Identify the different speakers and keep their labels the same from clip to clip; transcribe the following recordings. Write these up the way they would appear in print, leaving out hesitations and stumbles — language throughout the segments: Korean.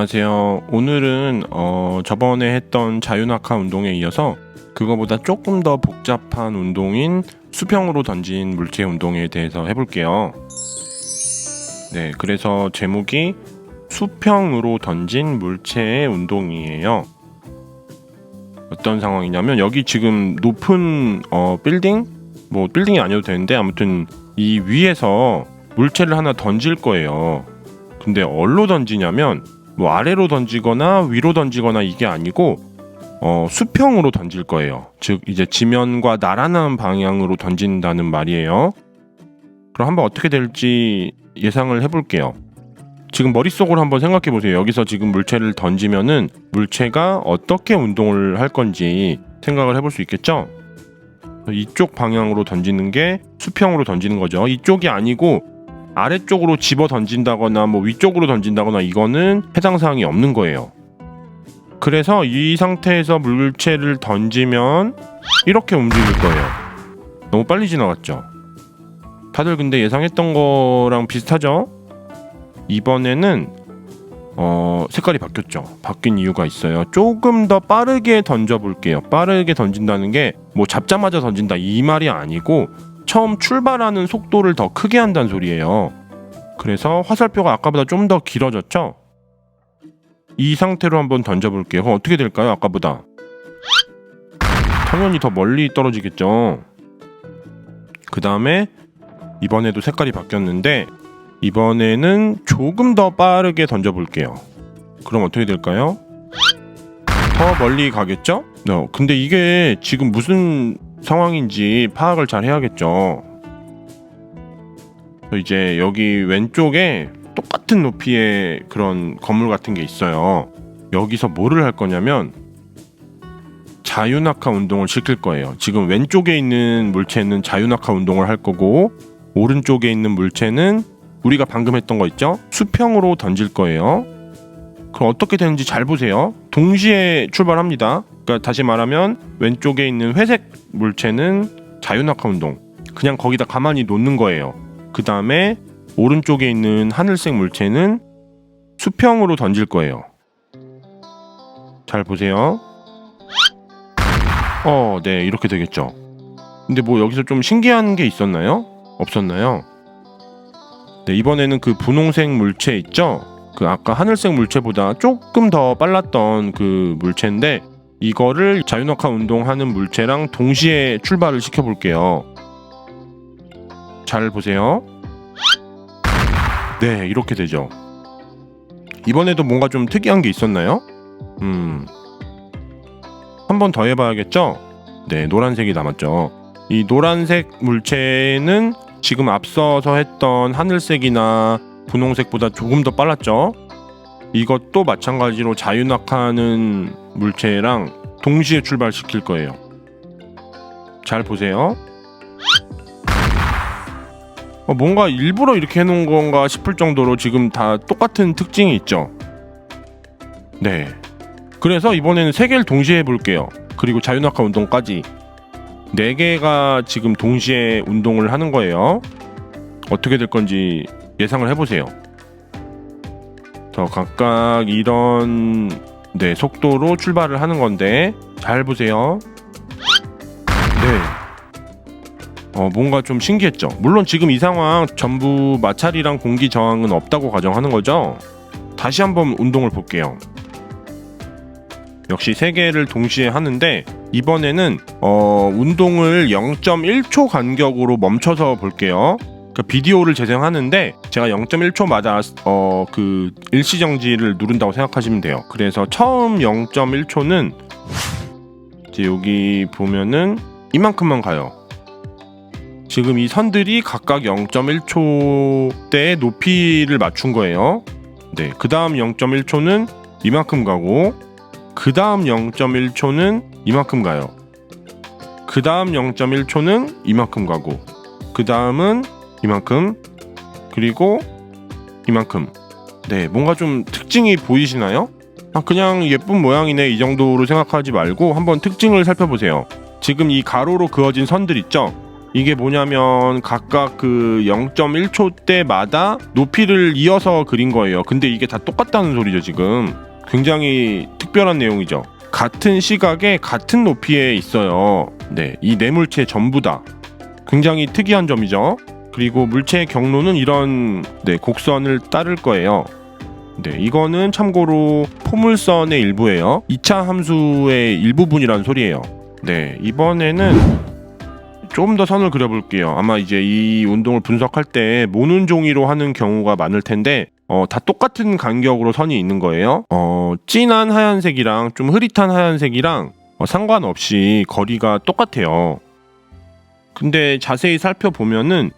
Speaker 1: 안녕하세요. 오늘은 저번에 했던 자유낙하 운동에 이어서 그거보다 조금 더 복잡한 운동인 수평으로 던진 물체 운동에 대해서 해볼게요. 네, 그래서 제목이 수평으로 던진 물체의 운동이에요. 어떤 상황이냐면 여기 지금 높은 빌딩? 뭐 빌딩이 아니어도 되는데 아무튼 이 위에서 물체를 하나 던질 거예요. 근데 어디로 던지냐면 뭐 아래로 던지거나 위로 던지거나 이게 아니고 수평으로 던질 거예요. 즉 이제 지면과 나란한 방향으로 던진다는 말이에요. 그럼 한번 어떻게 될지 예상을 해볼게요. 지금 머릿속으로 한번 생각해 보세요. 여기서 지금 물체를 던지면은 물체가 어떻게 운동을 할 건지 생각을 해볼 수 있겠죠? 이쪽 방향으로 던지는 게 수평으로 던지는 거죠. 이쪽이 아니고 아래쪽으로 집어 던진다거나 뭐 위쪽으로 던진다거나 이거는 해당 사항이 없는 거예요. 그래서 이 상태에서 물체를 던지면 이렇게 움직일 거예요. 너무 빨리 지나갔죠? 다들 근데 예상했던 거랑 비슷하죠? 이번에는 색깔이 바뀌었죠. 바뀐 이유가 있어요. 조금 더 빠르게 던져 볼게요. 빠르게 던진다는 게 뭐 잡자마자 던진다 이 말이 아니고 처음 출발하는 속도를 더 크게 한다는 소리예요. 그래서 화살표가 아까보다 좀 더 길어졌죠? 이 상태로 한번 던져볼게요. 그럼 어떻게 될까요? 아까보다 당연히 더 멀리 떨어지겠죠. 그 다음에 이번에도 색깔이 바뀌었는데 이번에는 조금 더 빠르게 던져볼게요. 그럼 어떻게 될까요? 더 멀리 가겠죠? 근데 이게 지금 무슨 상황인지 파악을 잘 해야겠죠. 이제 여기 왼쪽에 똑같은 높이의 그런 건물 같은 게 있어요. 여기서 뭐를 할 거냐면 자유낙하 운동을 시킬 거예요. 지금 왼쪽에 있는 물체는 자유낙하 운동을 할 거고 오른쪽에 있는 물체는 우리가 방금 했던 거 있죠? 수평으로 던질 거예요. 그럼 어떻게 되는지 잘 보세요. 동시에 출발합니다. 그러니까 다시 말하면 왼쪽에 있는 회색 물체는 자유낙하 운동. 그냥 거기다 가만히 놓는 거예요. 그 다음에 오른쪽에 있는 하늘색 물체는 수평으로 던질 거예요. 잘 보세요. 네, 이렇게 되겠죠. 근데 뭐 여기서 좀 신기한 게 있었나요? 없었나요? 네, 이번에는 그 분홍색 물체 있죠? 그 아까 하늘색 물체보다 조금 더 빨랐던 그 물체인데 이거를 자유낙하 운동하는 물체랑 동시에 출발을 시켜볼게요. 잘 보세요. 네, 이렇게 되죠. 이번에도 뭔가 좀 특이한 게 있었나요? 한 번 더 해봐야겠죠? 네, 노란색이 남았죠. 이 노란색 물체는 지금 앞서서 했던 하늘색이나 분홍색보다 조금 더 빨랐죠? 이것도 마찬가지로 자유낙하하는 물체랑 동시에 출발시킬 거예요. 잘 보세요. 뭔가 일부러 이렇게 해놓은 건가 싶을 정도로 지금 다 똑같은 특징이 있죠. 네. 그래서 이번에는 3개를 동시에 해볼게요. 그리고 자유낙하 운동까지 4개가 지금 동시에 운동을 하는 거예요. 어떻게 될 건지 예상을 해보세요. 각각 이런 속도로 출발을 하는 건데 잘 보세요. 네. 뭔가 좀 신기했죠. 물론 지금 이 상황 전부 마찰이랑 공기 저항은 없다고 가정하는 거죠. 다시 한번 운동을 볼게요. 역시 3개를 동시에 하는데 이번에는 운동을 0.1초 간격으로 멈춰서 볼게요. 그러니까 비디오를 재생하는데 제가 0.1초마다 그 일시정지를 누른다고 생각하시면 돼요. 그래서 처음 0.1초는 이제 여기 보면은 이만큼만 가요. 지금 이 선들이 각각 0.1초대의 높이를 맞춘 거예요. 네, 그 다음 0.1초는 이만큼 가고 그 다음 0.1초는 이만큼 가요. 그 다음 0.1초는 이만큼 가고 그 다음은 이만큼 그리고 이만큼. 네, 뭔가 좀 특징이 보이시나요? 그냥 예쁜 모양이네 이 정도로 생각하지 말고 한번 특징을 살펴보세요. 지금 이 가로로 그어진 선들 있죠? 이게 뭐냐면 각각 그 0.1초 때마다 높이를 이어서 그린 거예요. 근데 이게 다 똑같다는 소리죠. 지금 굉장히 특별한 내용이죠. 같은 시각에 같은 높이에 있어요. 네, 이 네 물체 전부 다 굉장히 특이한 점이죠. 그리고 물체의 경로는 이런 곡선을 따를 거예요. 네, 이거는 참고로 포물선의 일부예요. 2차 함수의 일부분이라는 소리예요. 네, 이번에는 좀 더 선을 그려볼게요. 아마 이제 이 운동을 분석할 때 모눈종이로 하는 경우가 많을 텐데 다 똑같은 간격으로 선이 있는 거예요. 진한 하얀색이랑 좀 흐릿한 하얀색이랑 상관없이 거리가 똑같아요. 근데 자세히 살펴보면은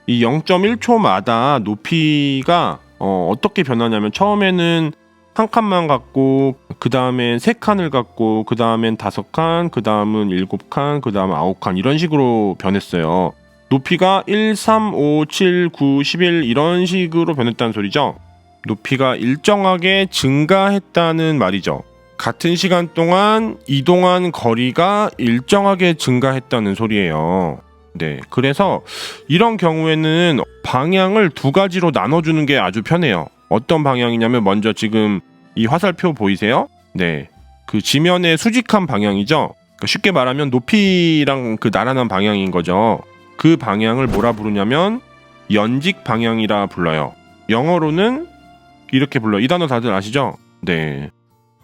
Speaker 1: 이 0.1초마다 높이가 어떻게 변하냐면 처음에는 한 칸만 갖고 그 다음엔 3칸을 갖고 그 다음엔 5칸, 그 다음은 7칸, 그 다음 9칸 이런 식으로 변했어요. 높이가 1, 3, 5, 7, 9, 11 이런 식으로 변했다는 소리죠. 높이가 일정하게 증가했다는 말이죠. 같은 시간 동안 이동한 거리가 일정하게 증가했다는 소리예요. 네, 그래서 이런 경우에는 방향을 두 가지로 나눠주는 게 아주 편해요. 어떤 방향이냐면 먼저 지금 이 화살표 보이세요? 네, 그 지면의 수직한 방향이죠. 쉽게 말하면 높이랑 그 나란한 방향인 거죠. 그 방향을 뭐라 부르냐면 연직 방향이라 불러요. 영어로는 이렇게 불러요. 이 단어 다들 아시죠? 네.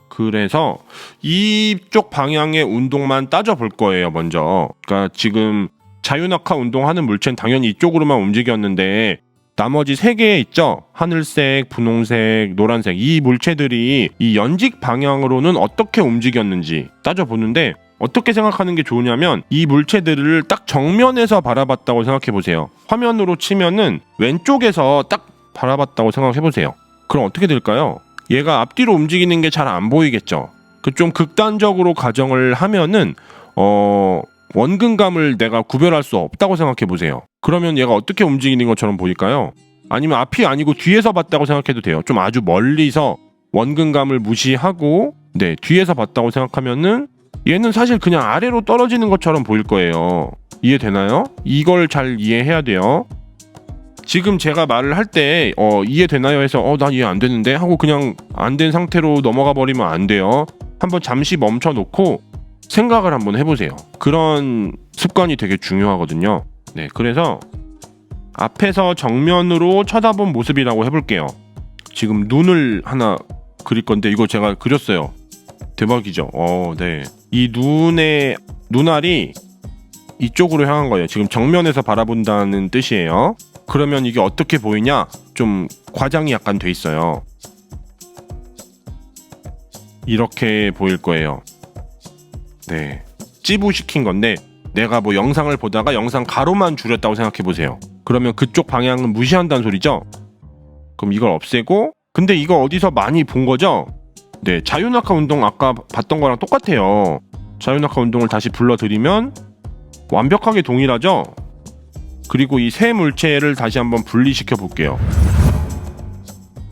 Speaker 1: 그래서 이쪽 방향의 운동만 따져볼 거예요. 먼저. 그러니까 지금 자유낙하 운동하는 물체는 당연히 이쪽으로만 움직였는데 나머지 3개 있죠? 하늘색, 분홍색, 노란색 이 물체들이 이 연직 방향으로는 어떻게 움직였는지 따져보는데 어떻게 생각하는 게 좋으냐면 이 물체들을 딱 정면에서 바라봤다고 생각해보세요. 화면으로 치면은 왼쪽에서 딱 바라봤다고 생각해보세요. 그럼 어떻게 될까요? 얘가 앞뒤로 움직이는 게 잘 안 보이겠죠? 그 좀 극단적으로 가정을 하면은 원근감을 내가 구별할 수 없다고 생각해보세요. 그러면 얘가 어떻게 움직이는 것처럼 보일까요? 아니면 앞이 아니고 뒤에서 봤다고 생각해도 돼요. 좀 아주 멀리서 원근감을 무시하고 뒤에서 봤다고 생각하면은 얘는 사실 그냥 아래로 떨어지는 것처럼 보일 거예요. 이해되나요? 이걸 잘 이해해야 돼요. 지금 제가 말을 할 때 이해되나요? 해서 나 이해 안 되는데 하고 그냥 안 된 상태로 넘어가 버리면 안 돼요. 한번 잠시 멈춰 놓고 생각을 한번 해보세요. 그런 습관이 되게 중요하거든요. 네, 그래서 앞에서 정면으로 쳐다본 모습이라고 해볼게요. 지금 눈을 하나 그릴 건데 이거 제가 그렸어요. 대박이죠? 네. 이 눈의 눈알이 이쪽으로 향한 거예요. 지금 정면에서 바라본다는 뜻이에요. 그러면 이게 어떻게 보이냐? 좀 과장이 약간 돼 있어요. 이렇게 보일 거예요. 네, 찌부시킨 건데 내가 뭐 영상을 보다가 영상 가로만 줄였다고 생각해보세요. 그러면 그쪽 방향은 무시한다는 소리죠? 그럼 이걸 없애고 근데 이거 어디서 많이 본 거죠? 네, 자유낙하 운동 아까 봤던 거랑 똑같아요. 자유낙하 운동을 다시 불러드리면 완벽하게 동일하죠? 그리고 이 세 물체를 다시 한번 분리시켜 볼게요.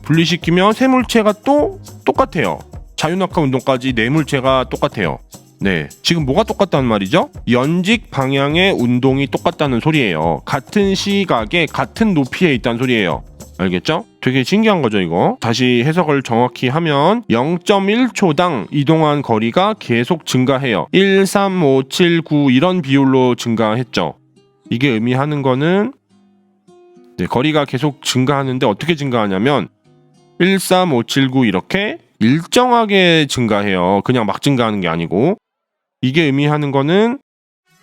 Speaker 1: 분리시키면 세 물체가 또 똑같아요. 자유낙하 운동까지 네 물체가 똑같아요. 네, 지금 뭐가 똑같다는 말이죠? 연직 방향의 운동이 똑같다는 소리예요. 같은 시각에 같은 높이에 있다는 소리예요. 알겠죠? 되게 신기한 거죠, 이거. 다시 해석을 정확히 하면 0.1초당 이동한 거리가 계속 증가해요. 1, 3, 5, 7, 9 이런 비율로 증가했죠. 이게 의미하는 거는 거리가 계속 증가하는데 어떻게 증가하냐면 1, 3, 5, 7, 9 이렇게 일정하게 증가해요. 그냥 막 증가하는 게 아니고. 이게 의미하는 거는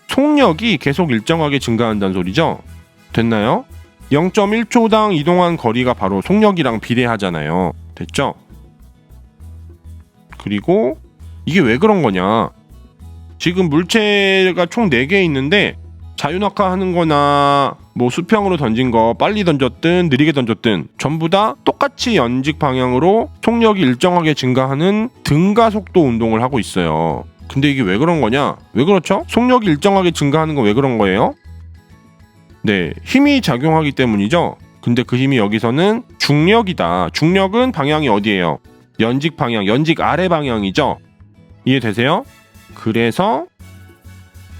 Speaker 1: 속력이 계속 일정하게 증가한다는 소리죠. 됐나요? 0.1초당 이동한 거리가 바로 속력이랑 비례하잖아요. 됐죠? 그리고 이게 왜 그런 거냐? 지금 물체가 총 4개 있는데 자유낙하 하는 거나 뭐 수평으로 던진 거 빨리 던졌든 느리게 던졌든 전부 다 똑같이 연직 방향으로 속력이 일정하게 증가하는 등가속도 운동을 하고 있어요. 근데 이게 왜 그런 거냐? 왜 그렇죠? 속력이 일정하게 증가하는 건 왜 그런 거예요? 네, 힘이 작용하기 때문이죠. 근데 그 힘이 여기서는 중력이다. 중력은 방향이 어디예요? 연직 방향, 연직 아래 방향이죠. 이해되세요? 그래서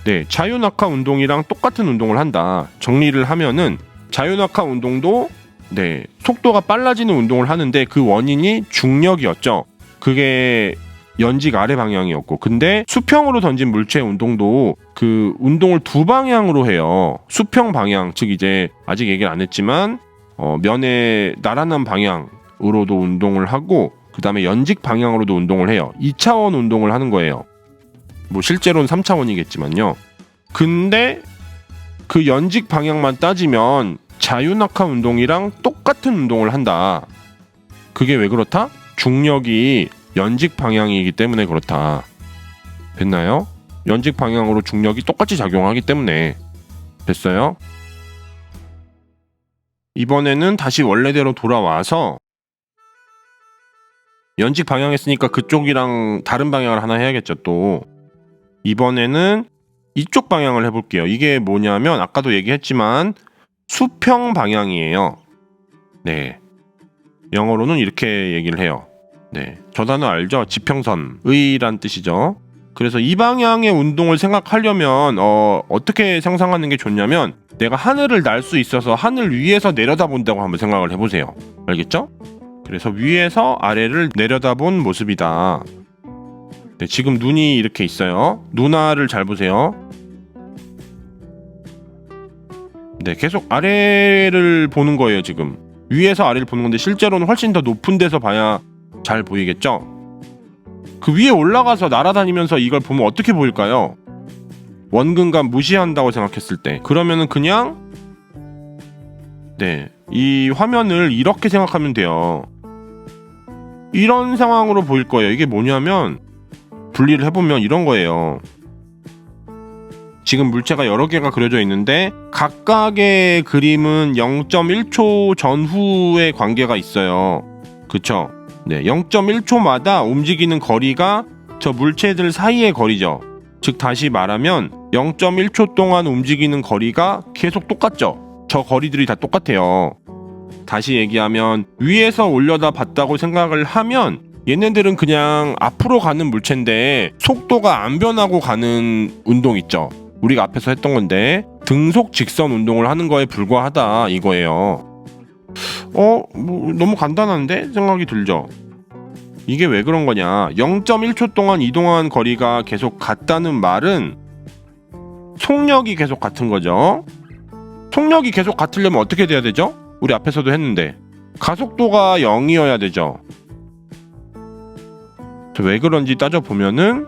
Speaker 1: 네, 자유낙하 운동이랑 똑같은 운동을 한다. 정리를 하면은 자유낙하 운동도 네, 속도가 빨라지는 운동을 하는데 그 원인이 중력이었죠. 그게 연직 아래 방향이었고, 근데 수평으로 던진 물체 운동도 그 운동을 두 방향으로 해요. 수평 방향, 즉 이제 아직 얘기를 안 했지만 면의 나란한 방향으로도 운동을 하고, 그 다음에 연직 방향으로도 운동을 해요. 2차원 운동을 하는 거예요. 뭐 실제로는 3차원이겠지만요. 근데 그 연직 방향만 따지면 자유낙하 운동이랑 똑같은 운동을 한다. 그게 왜 그렇다? 중력이 연직 방향이기 때문에 그렇다. 됐나요? 연직 방향으로 중력이 똑같이 작용하기 때문에. 됐어요? 이번에는 다시 원래대로 돌아와서 연직 방향 했으니까 그쪽이랑 다른 방향을 하나 해야겠죠. 또 이번에는 이쪽 방향을 해볼게요. 이게 뭐냐면 아까도 얘기했지만 수평 방향이에요. 네, 영어로는 이렇게 얘기를 해요. 네, 저 단어 알죠? 지평선의 란 뜻이죠. 그래서 이 방향의 운동을 생각하려면 어떻게 상상하는 게 좋냐면, 내가 하늘을 날 수 있어서 하늘 위에서 내려다본다고 한번 생각을 해보세요. 알겠죠? 그래서 위에서 아래를 내려다본 모습이다. 네, 지금 눈이 이렇게 있어요. 눈알을 잘 보세요. 네, 계속 아래를 보는 거예요. 지금 위에서 아래를 보는 건데 실제로는 훨씬 더 높은 데서 봐야 잘 보이겠죠? 그 위에 올라가서 날아다니면서 이걸 보면 어떻게 보일까요? 원근감 무시한다고 생각했을 때, 그러면은 그냥 네, 이 화면을 이렇게 생각하면 돼요. 이런 상황으로 보일 거예요. 이게 뭐냐면 분리를 해보면 이런 거예요. 지금 물체가 여러 개가 그려져 있는데 각각의 그림은 0.1초 전후의 관계가 있어요. 그쵸? 네, 0.1초마다 움직이는 거리가 저 물체들 사이의 거리죠. 즉 다시 말하면 0.1초 동안 움직이는 거리가 계속 똑같죠. 저 거리들이 다 똑같아요. 다시 얘기하면 위에서 올려다 봤다고 생각을 하면 얘네들은 그냥 앞으로 가는 물체인데 속도가 안 변하고 가는 운동 있죠. 우리가 앞에서 했던 건데 등속 직선 운동을 하는 거에 불과하다 이거예요. 뭐 너무 간단한데? 생각이 들죠. 이게 왜 그런 거냐, 0.1초 동안 이동한 거리가 계속 같다는 말은 속력이 계속 같은 거죠. 속력이 계속 같으려면 어떻게 돼야 되죠? 우리 앞에서도 했는데 가속도가 0이어야 되죠. 왜 그런지 따져보면은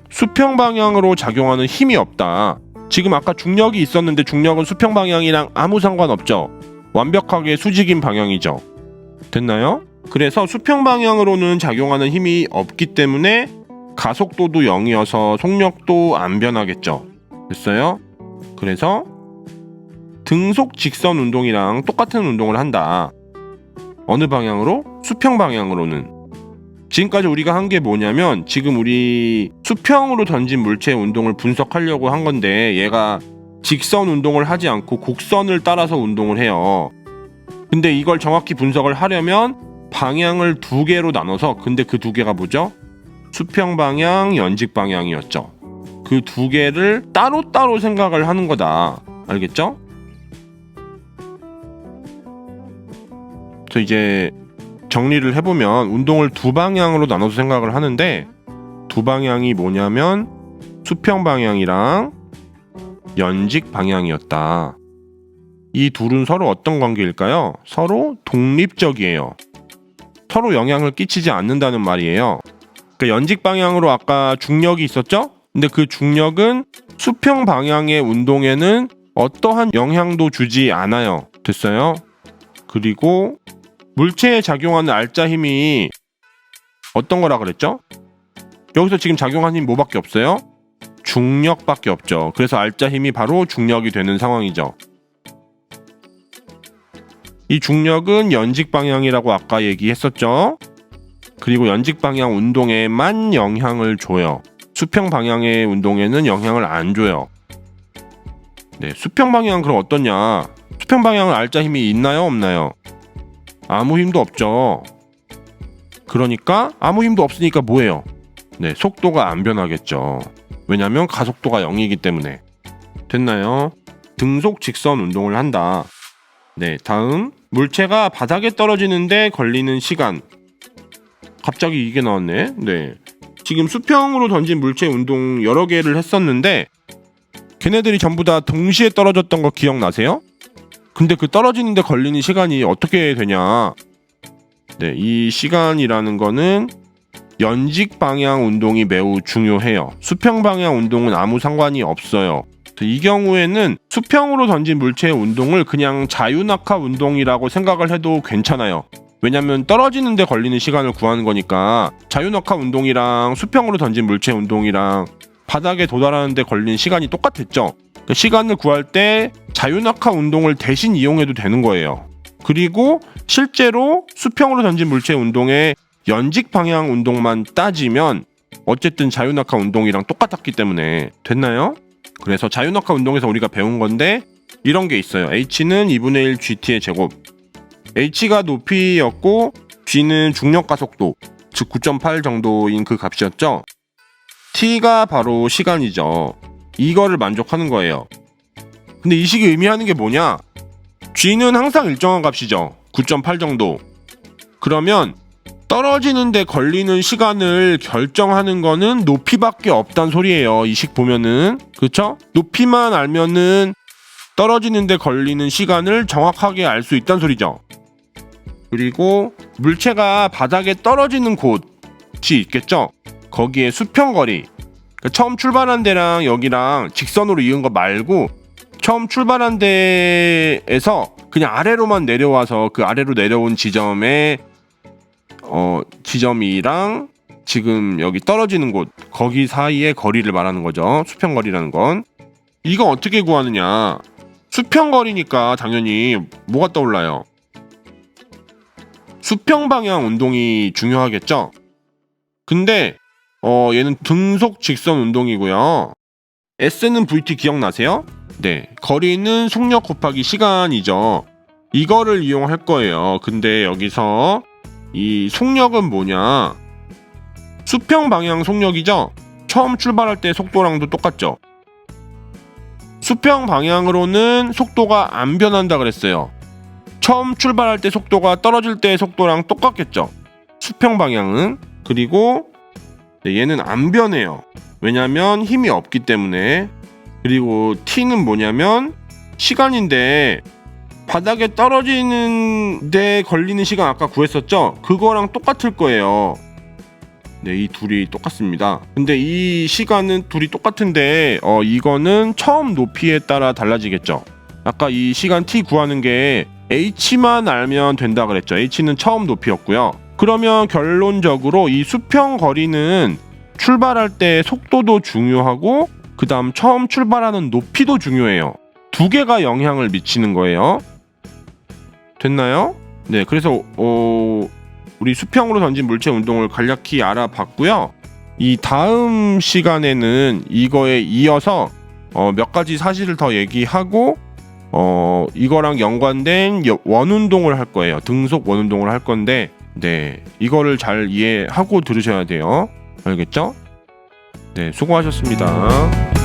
Speaker 1: 수평 방향으로 작용하는 힘이 없다. 지금 아까 중력이 있었는데 중력은 수평 방향이랑 아무 상관없죠. 완벽하게 수직인 방향이죠. 됐나요? 그래서 수평 방향으로는 작용하는 힘이 없기 때문에 가속도도 0이어서 속력도 안 변하겠죠. 됐어요? 그래서 등속 직선 운동이랑 똑같은 운동을 한다. 어느 방향으로? 수평 방향으로는. 지금까지 우리가 한 게 뭐냐면, 지금 우리 수평으로 던진 물체 운동을 분석하려고 한 건데 얘가 직선 운동을 하지 않고 곡선을 따라서 운동을 해요. 근데 이걸 정확히 분석을 하려면 방향을 두 개로 나눠서, 근데 그 두 개가 뭐죠? 수평 방향, 연직 방향이었죠. 그 두 개를 따로따로 생각을 하는 거다. 알겠죠? 그래서 이제 정리를 해보면 운동을 두 방향으로 나눠서 생각을 하는데, 두 방향이 뭐냐면 수평 방향이랑 연직 방향이었다. 이 둘은 서로 어떤 관계일까요? 서로 독립적이에요. 서로 영향을 끼치지 않는다는 말이에요. 그러니까 연직 방향으로 아까 중력이 있었죠? 근데 그 중력은 수평 방향의 운동에는 어떠한 영향도 주지 않아요. 됐어요? 그리고 물체에 작용하는 알짜 힘이 어떤 거라 그랬죠? 여기서 지금 작용하는 힘 뭐밖에 없어요? 중력밖에 없죠. 그래서 알짜 힘이 바로 중력이 되는 상황이죠. 이 중력은 연직 방향이라고 아까 얘기했었죠. 그리고 연직 방향 운동에만 영향을 줘요. 수평 방향의 운동에는 영향을 안 줘요. 네, 수평 방향은 그럼 어떠냐? 수평 방향은 알짜 힘이 있나요, 없나요? 아무 힘도 없죠. 그러니까 아무 힘도 없으니까 뭐예요? 네, 속도가 안 변하겠죠. 왜냐면 가속도가 0이기 때문에. 됐나요? 등속 직선 운동을 한다. 네, 다음 물체가 바닥에 떨어지는데 걸리는 시간. 갑자기 이게 나왔네. 네, 지금 수평으로 던진 물체 운동 여러 개를 했었는데 걔네들이 전부 다 동시에 떨어졌던 거 기억나세요? 근데 그 떨어지는데 걸리는 시간이 어떻게 되냐. 네, 이 시간이라는 거는 연직 방향 운동이 매우 중요해요. 수평 방향 운동은 아무 상관이 없어요. 이 경우에는 수평으로 던진 물체의 운동을 그냥 자유낙하 운동이라고 생각을 해도 괜찮아요. 왜냐면 떨어지는데 걸리는 시간을 구하는 거니까 자유낙하 운동이랑 수평으로 던진 물체 운동이랑 바닥에 도달하는데 걸리는 시간이 똑같았죠. 그 시간을 구할 때 자유낙하 운동을 대신 이용해도 되는 거예요. 그리고 실제로 수평으로 던진 물체 운동의 연직 방향 운동만 따지면 어쨌든 자유낙하 운동이랑 똑같았기 때문에. 됐나요? 그래서 자유낙하 운동에서 우리가 배운 건데 이런 게 있어요. h는 2분의 1 gt의 제곱. h가 높이였고 g는 중력 가속도, 즉 9.8 정도인 그 값이었죠. t가 바로 시간이죠. 이거를 만족하는 거예요. 근데 이 식이 의미하는 게 뭐냐? g는 항상 일정한 값이죠. 9.8 정도. 그러면 떨어지는데 걸리는 시간을 결정하는 거는 높이밖에 없단 소리예요. 이 식 보면은. 그쵸? 높이만 알면은 떨어지는데 걸리는 시간을 정확하게 알 수 있단 소리죠. 그리고 물체가 바닥에 떨어지는 곳이 있겠죠? 거기에 수평거리, 그러니까 처음 출발한 데랑 여기랑 직선으로 이은 거 말고 처음 출발한 데에서 그냥 아래로만 내려와서 그 아래로 내려온 지점에 지점이랑 지금 여기 떨어지는 곳, 거기 사이의 거리를 말하는 거죠. 수평거리라는 건. 이거 어떻게 구하느냐? 수평거리니까 당연히 뭐가 떠올라요? 수평방향 운동이 중요하겠죠? 근데 얘는 등속 직선 운동이고요. S는 VT 기억나세요? 네, 거리는 속력 곱하기 시간이죠. 이거를 이용할 거예요. 근데 여기서 이 속력은 뭐냐? 수평 방향 속력이죠? 처음 출발할 때 속도랑도 똑같죠? 수평 방향으로는 속도가 안 변한다 그랬어요. 처음 출발할 때 속도가 떨어질 때의 속도랑 똑같겠죠? 수평 방향은. 그리고 얘는 안 변해요. 왜냐면 힘이 없기 때문에. 그리고 t는 뭐냐면 시간인데 바닥에 떨어지는데 걸리는 시간 아까 구했었죠? 그거랑 똑같을 거예요. 네, 이 둘이 똑같습니다. 근데 이 시간은 둘이 똑같은데 이거는 처음 높이에 따라 달라지겠죠? 아까 이 시간 t 구하는 게 h만 알면 된다 그랬죠? h는 처음 높이였고요. 그러면 결론적으로 이 수평 거리는 출발할 때 속도도 중요하고 그 다음 처음 출발하는 높이도 중요해요. 두 개가 영향을 미치는 거예요. 됐나요? 네, 그래서 우리 수평으로 던진 물체 운동을 간략히 알아봤고요. 이 다음 시간에는 이거에 이어서 몇 가지 사실을 더 얘기하고 이거랑 연관된 원운동을 할 거예요. 등속 원운동을 할 건데 네, 이거를 잘 이해하고 들으셔야 돼요. 알겠죠? 네, 수고하셨습니다.